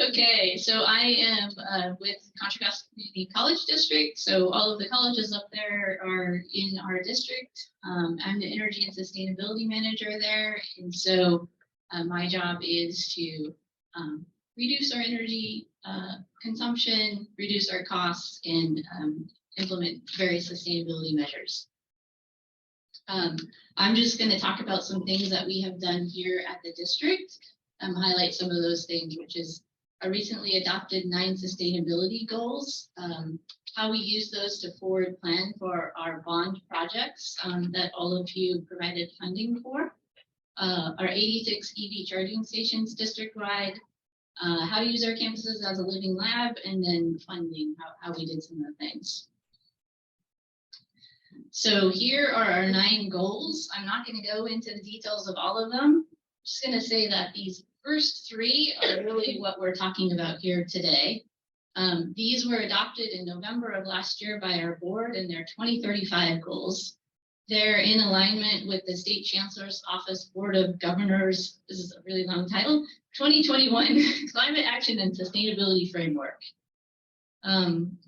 Okay, so I am with Contra Costa Community College District. So all of the colleges up there are in our district. I'm the Energy and Sustainability Manager there. And so my job is to reduce our energy consumption, reduce our costs, and implement various sustainability measures. I'm just going to talk about some things that we have done here at the district, highlight some of those things, which is our recently adopted 9 sustainability goals, how we use those to forward plan for our bond projects that all of you provided funding for, our 86 EV charging stations district-wide, how to use our campuses as a living lab, and then funding, how we did some of the things. So here are our 9 goals. I'm not going to go into the details of all of them. I'm just going to say that these first 3 are really what we're talking about here today. These were adopted in November of last year by our board, and they're 2035 goals. They're in alignment with the State Chancellor's Office Board of Governors, this is a really long title, 2021 Climate Action and Sustainability Framework.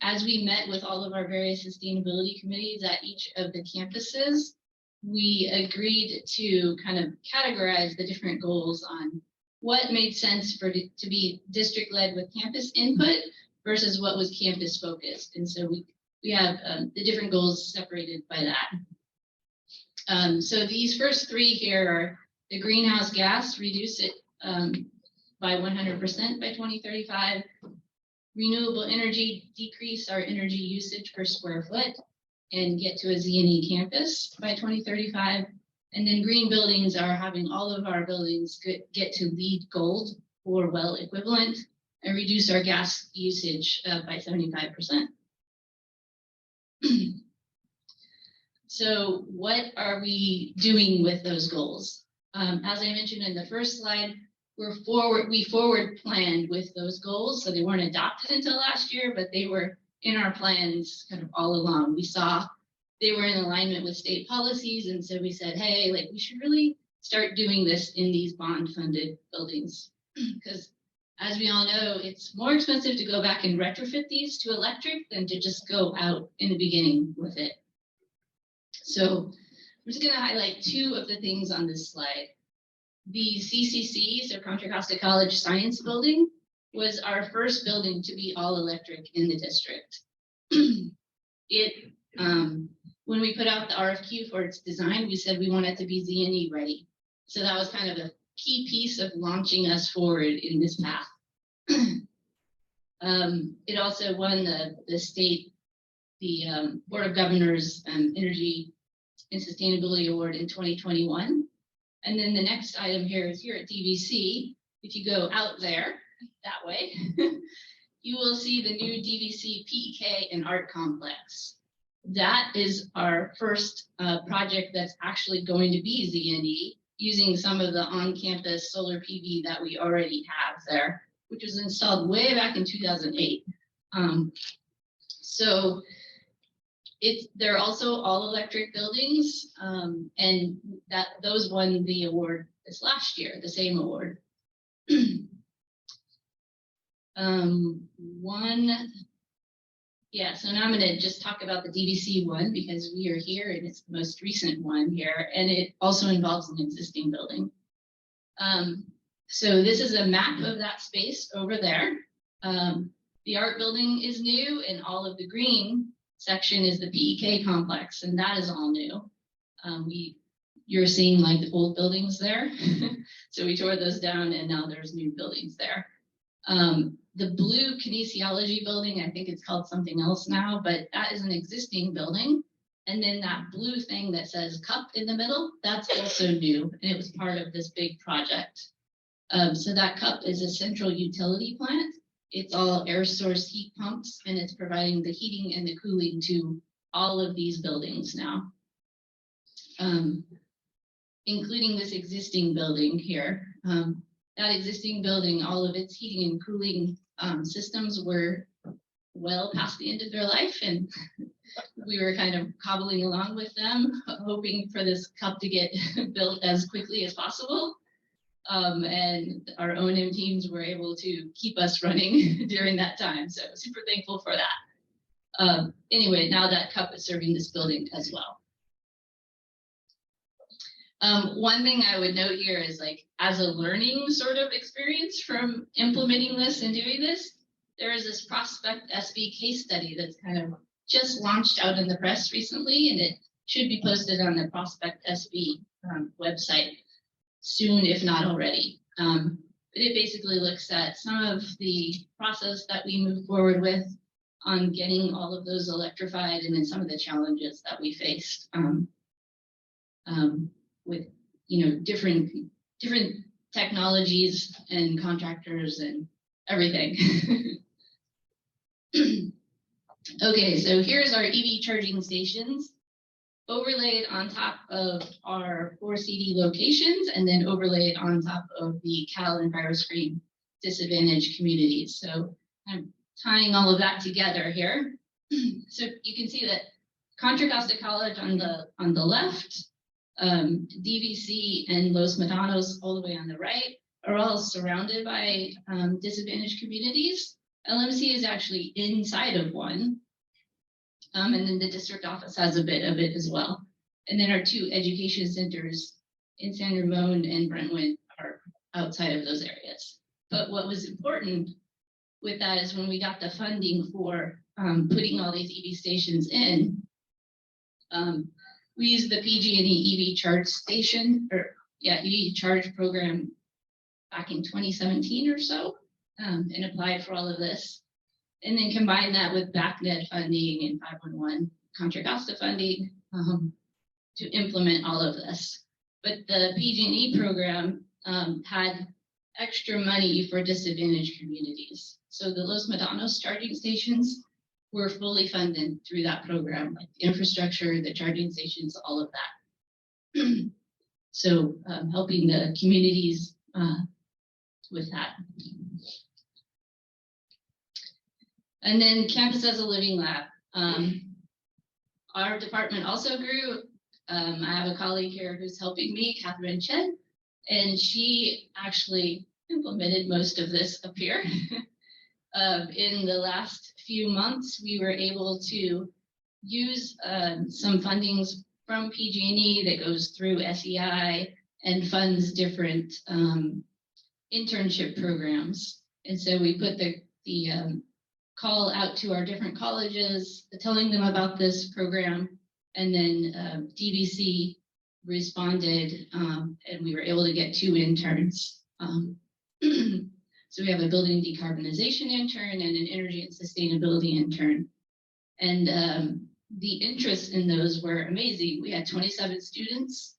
As we met with all of our various sustainability committees at each of the campuses, we agreed to kind of categorize the different goals on what made sense to be district-led with campus input versus what was campus-focused. And so we have the different goals separated by that. So these first 3 here are the greenhouse gas, reduce it by 100% by 2035, renewable energy, decrease our energy usage per square foot, and get to a Z&E campus by 2035. And then green buildings are having all of our buildings get to LEED Gold or WELL equivalent and reduce our gas usage by 75%. So what are we doing with those goals? As I mentioned in the first slide, we forward planned with those goals. So they weren't adopted until last year, but they were in our plans kind of all along. We saw they were in alignment with state policies. And so we said, hey, like we should really start doing this in these bond funded buildings. Because as we all know, it's more expensive to go back and retrofit these to electric than to just go out in the beginning with it. So I'm just going to highlight 2 of the things on this slide. The CCC, so Contra Costa College Science Building, was our first building to be all electric in the district. When we put out the RFQ for its design, we said we want it to be Z&E ready. So that was kind of a key piece of launching us forward in this path. It also won the state, Board of Governors Energy and Sustainability Award in 2021. And then the next item here is here at DVC. If you go out there that way, you will see the new DVC PEK and Art Complex. That is our first project that's actually going to be Z&E using some of the on-campus solar PV that we already have there, which was installed way back in 2008. So they're also all electric buildings, and those won the award this last year, the same award. So now I'm going to just talk about the DVC one because we are here and it's the most recent one here, and it also involves an existing building. So this is a map of that space over there. The art building is new, and all of the green section is the PEK complex, and that is all new. You're seeing like the old buildings there. So we tore those down and now there's new buildings there. The blue kinesiology building, I think it's called something else now, but that is an existing building. And then that blue thing that says cup in the middle, that's also new, and it was part of this big project. So that cup is a central utility plant. It's all air source heat pumps, and it's providing the heating and the cooling to all of these buildings now, including this existing building here. That existing building, all of its heating and cooling systems were well past the end of their life, and we were kind of cobbling along with them, hoping for this cup to get built as quickly as possible. And our O&M teams were able to keep us running during that time. So super thankful for that. Anyway, now that CUP is serving this building as well. One thing I would note here is, like, as a learning sort of experience from implementing this and doing this, there is this Prospect SB case study that's kind of just launched out in the press recently, and it should be posted on the Prospect SB website soon, if not already. But it basically looks at some of the process that we move forward with on getting all of those electrified, and then some of the challenges that we faced with, you know, different technologies and contractors and everything. Okay, so here's our EV charging stations overlaid on top of our 4 CD locations, and then overlaid on top of the Cal and Bioscreen disadvantaged communities. So I'm tying all of that together here. So you can see that Contra Costa College on the left, DVC and Los Medanos all the way on the right are all surrounded by disadvantaged communities. LMC is actually inside of one. And then the district office has a bit of it as well. And then our 2 education centers in San Ramon and Brentwood are outside of those areas. But what was important with that is when we got the funding for putting all these EV stations in, we used the PG&E EV charge station, EV charge program back in 2017 or so, and applied for all of this. And then combine that with BACNED funding and 511 Contra Costa funding to implement all of this. But the PG&E program had extra money for disadvantaged communities. So the Los Medanos charging stations were fully funded through that program, like the infrastructure, the charging stations, all of that. So helping the communities with that. And then Campus as a Living Lab. Our department also grew. I have a colleague here who's helping me, Catherine Chen, and she actually implemented most of this up here. In the last few months, we were able to use some fundings from PG&E that goes through SEI and funds different internship programs. And so we put the call out to our different colleges, telling them about this program, and then DVC responded, and we were able to get 2 interns. So we have a building decarbonization intern and an energy and sustainability intern. And the interest in those were amazing. We had 27 students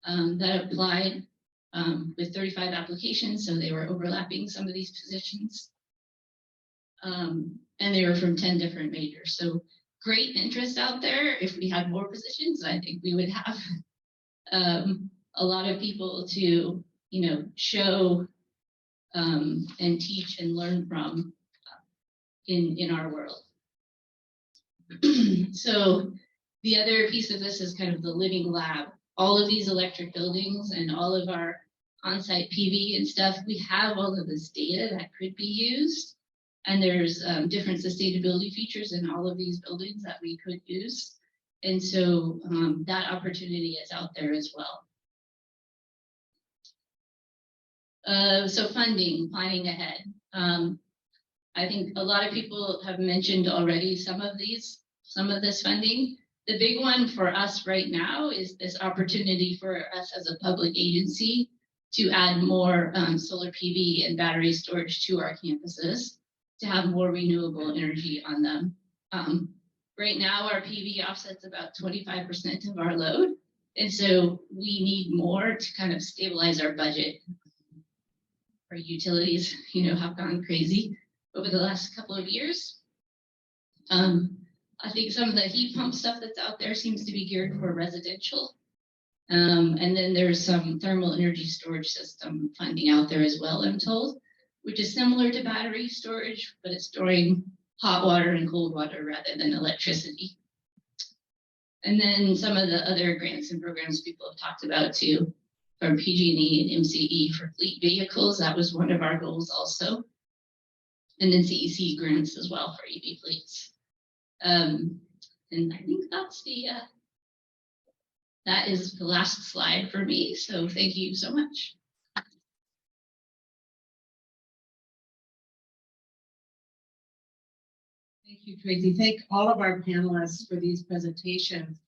that applied with 35 applications, so they were overlapping some of these positions. And they were from 10 different majors. So great interest out there. If we had more positions, I think we would have a lot of people to, you know, show and teach and learn from in our world. So the other piece of this is kind of the living lab. All of these electric buildings and all of our on-site PV and stuff, we have all of this data that could be used. And there's different sustainability features in all of these buildings that we could use. And so that opportunity is out there as well. So funding, planning ahead. I think a lot of people have mentioned already some of this funding. The big one for us right now is this opportunity for us as a public agency to add more solar PV and battery storage to our campuses, to have more renewable energy on them. Right now, our PV offsets about 25% of our load. And so we need more to kind of stabilize our budget. Our utilities, you know, have gone crazy over the last couple of years. I think some of the heat pump stuff that's out there seems to be geared for residential. And then there's some thermal energy storage system funding out there as well, I'm told, which is similar to battery storage, but it's storing hot water and cold water rather than electricity. And then some of the other grants and programs people have talked about too. from PG&E and MCE for fleet vehicles. That was one of our goals also. And then CEC grants as well for EV fleets. And I think that's that is the last slide for me. So thank you so much. Thank you, Tracy. Thank all of our panelists for these presentations.